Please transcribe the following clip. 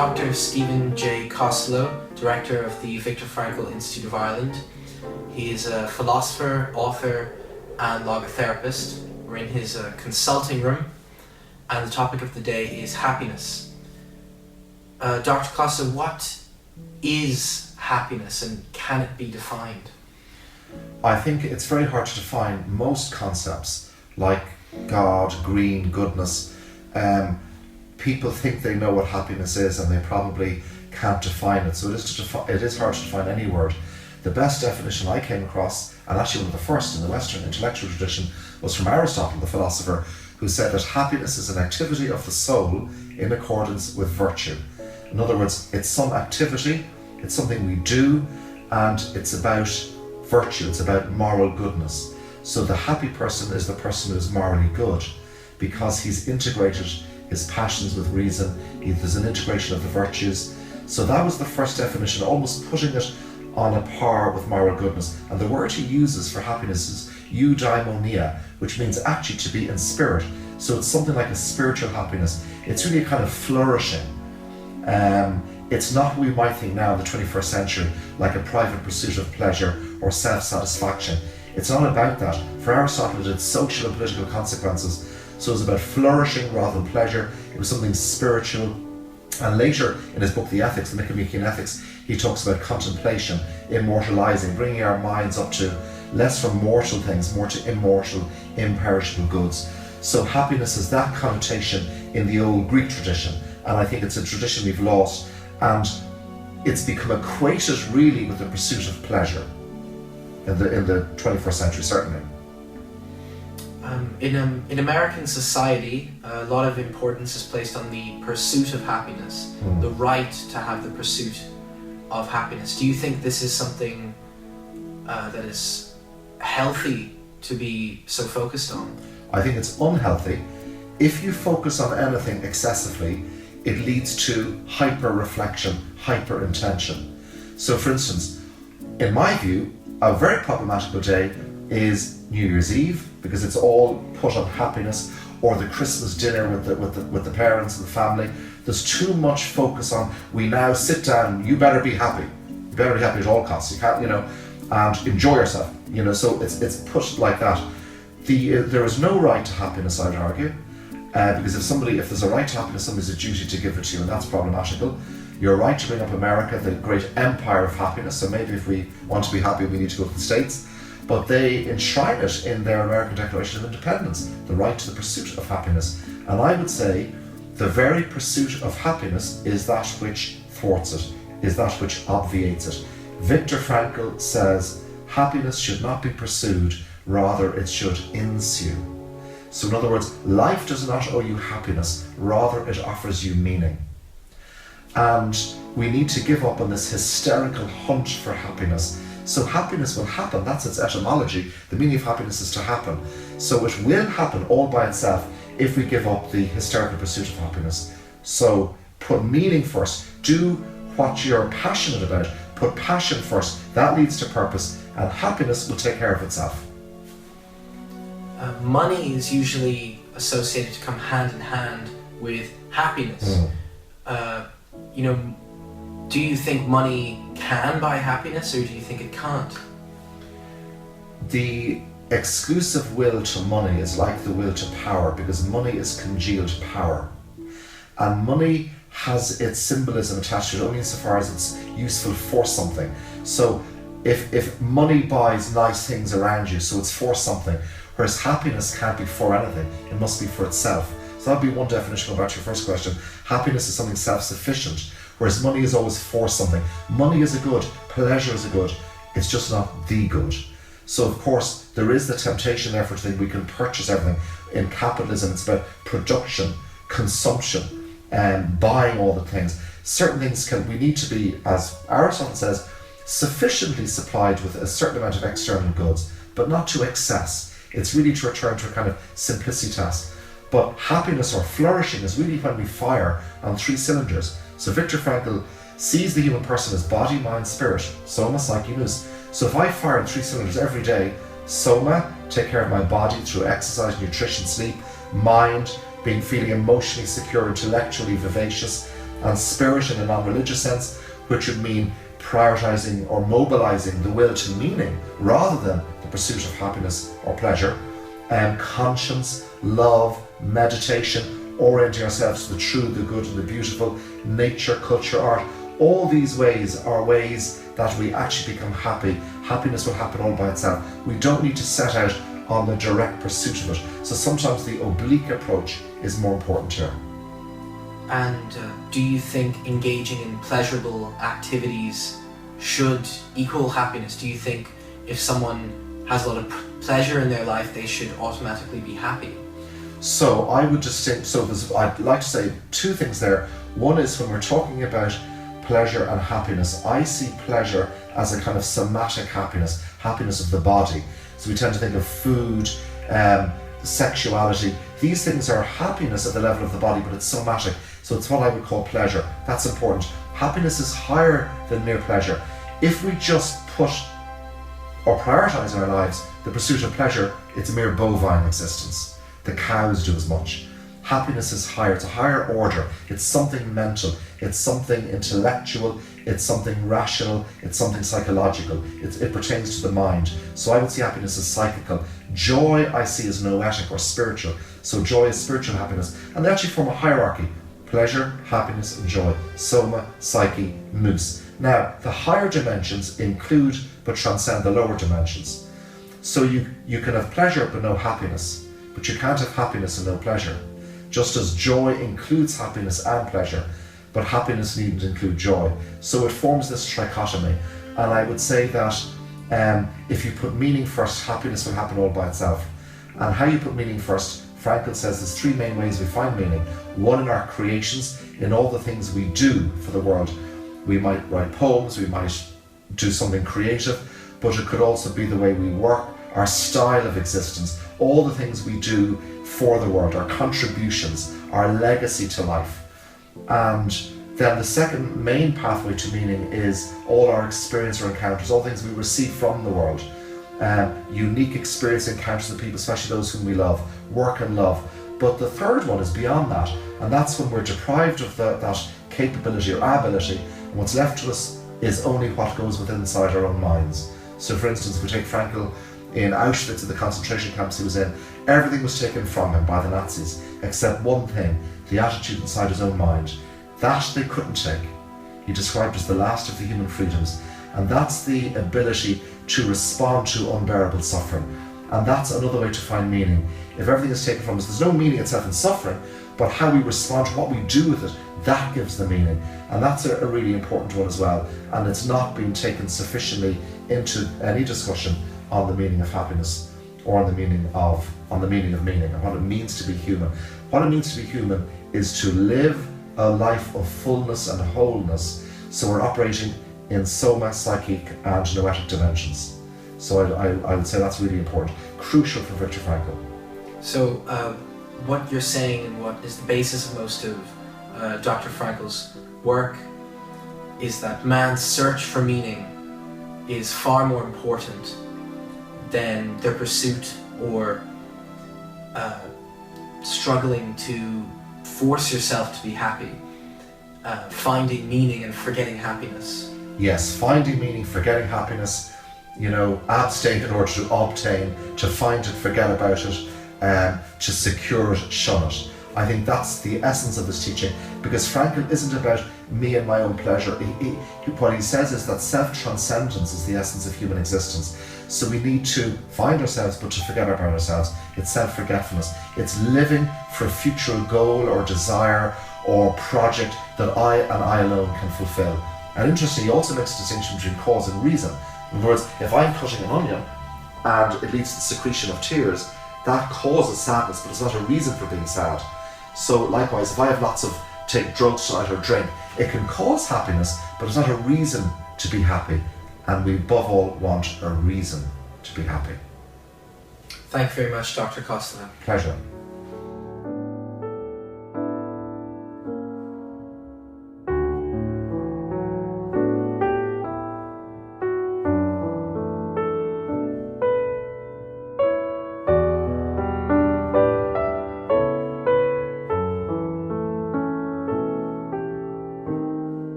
Dr. Stephen J. Costello, Director of the Viktor Frankl Institute of Ireland. He is a philosopher, author, and logotherapist. We're in his consulting room, and the topic of the day is happiness. Dr. Costello, what is happiness, and can it be defined? I think it's very hard to define most concepts like God, green, goodness. People think they know what happiness is and they probably can't define it. So it is hard to define any word. The best definition I came across, and actually one of the first in the Western intellectual tradition, was from Aristotle, the philosopher, who said that happiness is an activity of the soul in accordance with virtue. In other words, it's some activity, it's something we do, and it's about virtue, it's about moral goodness. So the happy person is the person who is morally good because he's integrated his passions with reason. There's an integration of the virtues. So that was the first definition, almost putting it on a par with moral goodness. And the word he uses for happiness is eudaimonia, which means actually to be in spirit. So it's something like a spiritual happiness. It's really a kind of flourishing. It's not what we might think now in the 21st century, like a private pursuit of pleasure or self-satisfaction. It's not about that. For Aristotle, it had social and political consequences. So it was about flourishing rather than pleasure. It was something spiritual. And later in his book, The Ethics, the Nicomachean Ethics, he talks about contemplation, immortalizing, bringing our minds up to less from mortal things, more to immortal, imperishable goods. So happiness has that connotation in the old Greek tradition. And I think it's a tradition we've lost. And it's become equated really with the pursuit of pleasure in the 21st century, certainly. In American society, a lot of importance is placed on the pursuit of happiness, the right to have the pursuit of happiness. Do you think this is something that is healthy to be so focused on? I think it's unhealthy. If you focus on anything excessively, it leads to hyper-reflection, hyper-intention. So for instance, in my view, a very problematical day is New Year's Eve, because it's all put on happiness, or the Christmas dinner with the parents and the family. There's too much focus on, we now sit down, you better be happy. You better be happy at all costs. You can't, and enjoy yourself. So it's put like that. There is no right to happiness, I'd argue, because if there's a right to happiness, somebody's a duty to give it to you, and that's problematical. You're right to bring up America, the great empire of happiness. So maybe if we want to be happy, we need to go to the States. But they enshrine it in their American Declaration of Independence, the right to the pursuit of happiness. And I would say the very pursuit of happiness is that which thwarts it, is that which obviates it. Viktor Frankl says, happiness should not be pursued, rather it should ensue. So in other words, life does not owe you happiness, rather it offers you meaning. And we need to give up on this hysterical hunt for happiness. So happiness will happen, that's its etymology. The meaning of happiness is to happen. So it will happen all by itself if we give up the hysterical pursuit of happiness. So put meaning first, do what you're passionate about, put passion first, that leads to purpose, and happiness will take care of itself. Money is usually associated to come hand in hand with happiness. Do you think money can buy happiness, or do you think it can't? The exclusive will to money is like the will to power, because money is congealed power. And money has its symbolism attached to it only insofar as it's useful for something. So if money buys nice things around you, so it's for something, whereas happiness can't be for anything, it must be for itself. So that'd be one definition. Going back to your first question, happiness is something self-sufficient, whereas money is always for something. Money is a good, pleasure is a good, it's just not the good. So of course, there is the temptation therefore to think we can purchase everything. In capitalism, it's about production, consumption, and buying all the things. Certain things we need to be, as Aristotle says, sufficiently supplied with a certain amount of external goods, but not to excess. It's really to return to a kind of simplicitas. But happiness or flourishing is really when we fire on 3 cylinders. So Viktor Frankl sees the human person as body, mind, spirit, soma, psyche, nous. So if I fire on 3 cylinders every day, soma, take care of my body through exercise, nutrition, sleep, mind, feeling emotionally secure, intellectually vivacious, and spirit in a non-religious sense, which would mean prioritizing or mobilizing the will to meaning rather than the pursuit of happiness or pleasure, conscience, love, meditation, orienting ourselves to the true, the good and the beautiful, nature, culture, art. All these ways are ways that we actually become happy. Happiness will happen all by itself. We don't need to set out on the direct pursuit of it. So sometimes the oblique approach is more important here. And do you think engaging in pleasurable activities should equal happiness? Do you think if someone has a lot of pleasure in their life, they should automatically be happy? So I would just say, I'd like to say two things there. One is when we're talking about pleasure and happiness, I see pleasure as a kind of somatic happiness, happiness of the body. So we tend to think of food, sexuality. These things are happiness at the level of the body, but it's somatic. So it's what I would call pleasure. That's important. Happiness is higher than mere pleasure. If we just put or prioritize in our lives the pursuit of pleasure, it's a mere bovine existence. The cows do as much. Happiness is higher, it's a higher order. It's something mental, it's something intellectual, it's something rational, it's something psychological. It pertains to the mind. So I would see happiness as psychical. Joy I see as noetic or spiritual. So joy is spiritual happiness. And they actually form a hierarchy. Pleasure, happiness and joy. Soma, psyche, nous. Now, the higher dimensions include but transcend the lower dimensions. So you can have pleasure but no happiness. But you can't have happiness and no pleasure. Just as joy includes happiness and pleasure, but happiness needn't include joy. So it forms this trichotomy. And I would say that if you put meaning first, happiness will happen all by itself. And how you put meaning first, Frankl says there's three main ways we find meaning. One, in our creations, in all the things we do for the world. We might write poems, we might do something creative, but it could also be the way we work, our style of existence, all the things we do for the world, our contributions, our legacy to life. And then the second main pathway to meaning is all our experience or encounters, all things we receive from the world. Unique experience encounters with people, especially those whom we love, work and love. But the third one is beyond that, and that's when we're deprived of that capability or ability, and what's left to us is only what goes within inside our own minds. So for instance, if we take Frankl in Auschwitz, at the concentration camps he was in, everything was taken from him by the Nazis, except one thing, the attitude inside his own mind. That they couldn't take. He described as the last of the human freedoms, and that's the ability to respond to unbearable suffering. And that's another way to find meaning. If everything is taken from us, there's no meaning itself in suffering, but how we respond to what we do with it, that gives the meaning. And that's a really important one as well. And it's not been taken sufficiently into any discussion on the meaning of happiness or on the meaning of meaning and what it means to be human. What it means to be human is to live a life of fullness and wholeness. So we're operating in soma, psychic and noetic dimensions. So I would say that's really important, crucial for Viktor Frankl. So what you're saying and what is the basis of most of Dr. Frankl's work is that man's search for meaning is far more important than their pursuit or struggling to force yourself to be happy, finding meaning and forgetting happiness. Yes, finding meaning, forgetting happiness, abstain in order to obtain, to find it, forget about it, to secure it, shun it. I think that's the essence of this teaching, because Frankl isn't about me and my own pleasure. What he says is that self-transcendence is the essence of human existence. So we need to find ourselves, but to forget about ourselves. It's self-forgetfulness. It's living for a future goal or desire or project that I and I alone can fulfill. And interestingly, he also makes a distinction between cause and reason. In other words, if I'm cutting an onion and it leads to the secretion of tears, that causes sadness, but it's not a reason for being sad. So likewise, if I have lots of take drugs tonight or drink, it can cause happiness, but it's not a reason to be happy. And we above all want a reason to be happy. Thank you very much, Dr. Costello. Pleasure.